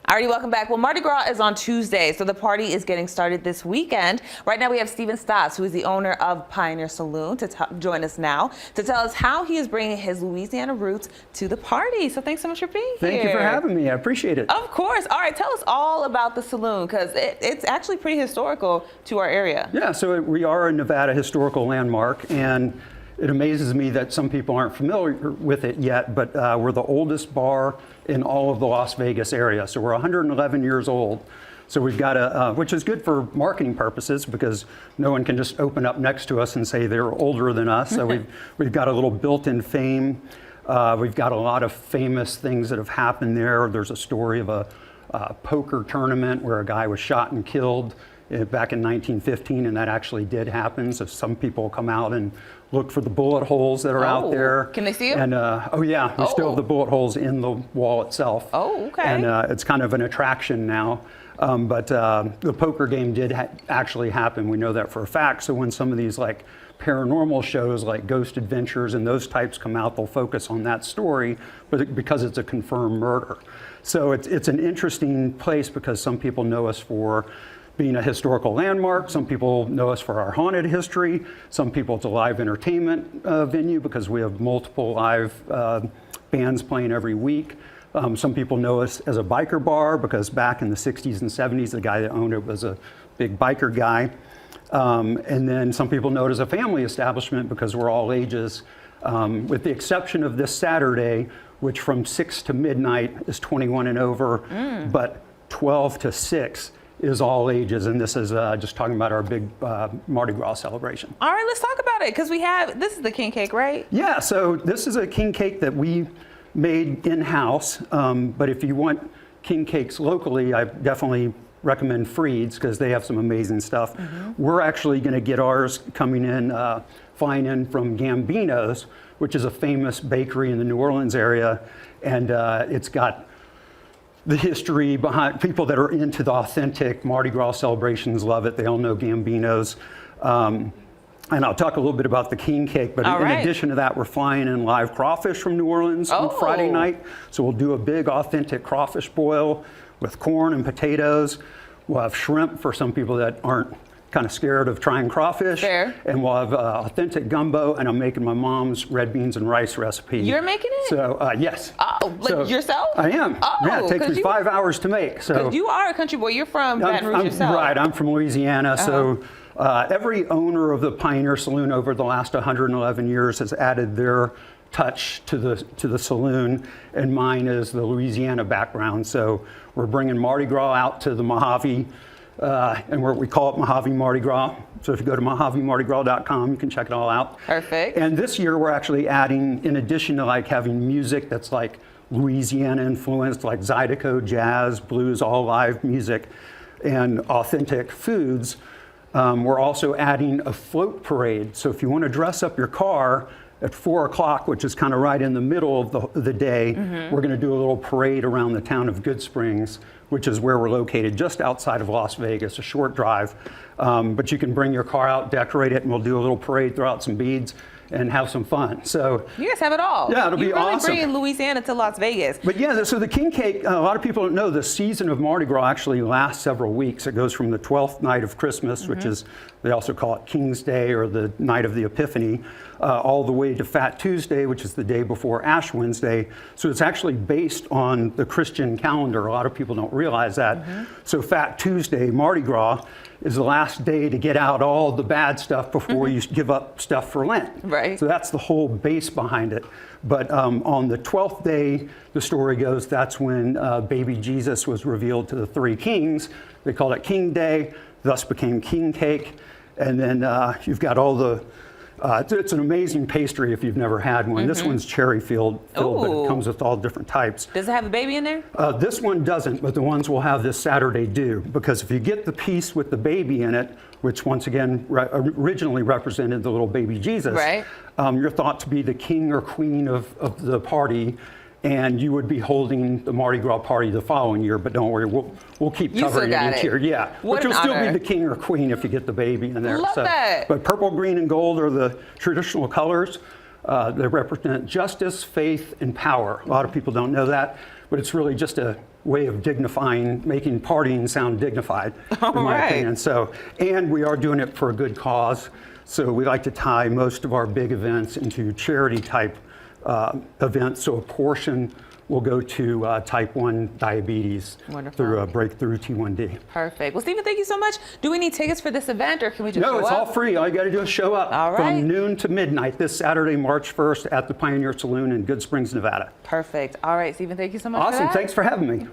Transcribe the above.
Alrighty, welcome back. Well, Mardi Gras is on Tuesday, so the party is getting started this weekend. Right now we have Steven Stas, who is the owner of Pioneer Saloon, to join us now to tell us how he is bringing his Louisiana roots to the party. So thanks so much for being here. Thank you for having me. I appreciate it. Of course. All right, tell us all about the Saloon, because it's actually pretty historical to our area. Yeah, so we are a Nevada historical landmark, and it amazes me that some people aren't familiar with it yet, but we're the oldest bar in all of the Las Vegas area. So we're 111 years old. So we've got which is good for marketing purposes because no one can just open up next to us and say they're older than us. So we've got a little built-in fame. We've got a lot of famous things that have happened there. There's a story of a poker tournament where a guy was shot and killed back in 1915, and that actually did happen. So some people come out and look for the bullet holes that are out there. Can they see them? And oh yeah, we still have the bullet holes in the wall itself. Oh, okay. And it's kind of an attraction now. But the poker game did actually happen. We know that for a fact. So when some of these like paranormal shows like Ghost Adventures and those types come out, they'll focus on that story, but because it's a confirmed murder. So it's an interesting place because some people know us for being a historical landmark. Some people know us for our haunted history. Some people it's a live entertainment venue because we have multiple live bands playing every week. Some people know us as a biker bar because back in the 60s and 70s, the guy that owned it was a big biker guy. And then some people know it as a family establishment because we're all ages, with the exception of this Saturday, which from 6 to midnight is 21 and over, but 12 to 6 is all ages, and this is just talking about our big Mardi Gras celebration. All right, let's talk about it, because this is the king cake, right? Yeah, so this is a king cake that we made in-house, but if you want king cakes locally, I definitely recommend Freed's because they have some amazing stuff. We're actually gonna get ours coming in, flying in from Gambino's, which is a famous bakery in the New Orleans area, and it's got the history behind. People that are into the authentic Mardi Gras celebrations love it. They all know Gambino's. And I'll talk a little bit about the king cake, but in addition to that, we're flying in live crawfish from New Orleans on Friday night. So we'll do a big authentic crawfish boil with corn and potatoes. We'll have shrimp for some people that aren't kind of scared of trying crawfish. Fair. And we'll have authentic gumbo, and I'm making my mom's red beans and rice recipe. You're making it? So, yes. Oh, like so, yourself? I am. Oh, yeah, it takes me 5 hours to make. So you are a country boy. You're from Baton Rouge yourself. Right, I'm from Louisiana. So every owner of the Pioneer Saloon over the last 111 years has added their touch to the saloon, and mine is the Louisiana background. So we're bringing Mardi Gras out to the Mojave, and we call it Mojave Mardi Gras. So if you go to mojavemardigras.com, you can check it all out. Perfect. And this year we're actually adding, in addition to like having music that's like Louisiana influenced, like Zydeco, jazz, blues, all live music, and authentic foods, we're also adding a float parade. So if you want to dress up your car at 4 o'clock, which is kind of right in the middle of the day, we're going to do a little parade around the town of Good Springs, which is where we're located, just outside of Las Vegas, a short drive. But you can bring your car out, decorate it, and we'll do a little parade, throw out some beads, and have some fun. So you guys have it all. Yeah, it'll be awesome. You're really bringing Louisiana to Las Vegas. But yeah, so the king cake, a lot of people don't know, the season of Mardi Gras actually lasts several weeks. It goes from the 12th night of Christmas, which is, they also call it King's Day or the night of the Epiphany, all the way to Fat Tuesday, which is the day before Ash Wednesday. So it's actually based on the Christian calendar. A lot of people don't realize that. So Fat Tuesday, Mardi Gras, is the last day to get out all the bad stuff before you give up stuff for Lent. Right. So that's the whole base behind it. But on the 12th day, the story goes, that's when baby Jesus was revealed to the three kings. They called it King Day, thus became king cake. And then you've got all the, it's an amazing pastry if you've never had one. This one's cherry filled, but it comes with all different types. Does it have a baby in there? This one doesn't, but the ones we'll have this Saturday do. Because if you get the piece with the baby in it, which once again originally represented the little baby Jesus, you're thought to be the king or queen of the party, and you would be holding the Mardi Gras party the following year. But don't worry, we'll keep covering it each year. Yeah, but you'll still be the king or queen if you get the baby in there. Love that. But purple, green, and gold are the traditional colors. They represent justice, faith, and power. A lot of people don't know that. but it's really just a way of dignifying, making partying sound dignified, All in my right. opinion. So, and we are doing it for a good cause. So we like to tie most of our big events into charity type events. So a portion will go to type 1 diabetes Wonderful. through Breakthrough T1D. Perfect. Well, Stephen, thank you so much. Do we need tickets for this event, or can we just show No, it's up? all free. All you got to do is show up All right. from noon to midnight this Saturday, March 1st at the Pioneer Saloon in Good Springs, Nevada. Perfect. All right, Stephen, thank you so much for Awesome. that. Thanks for having me.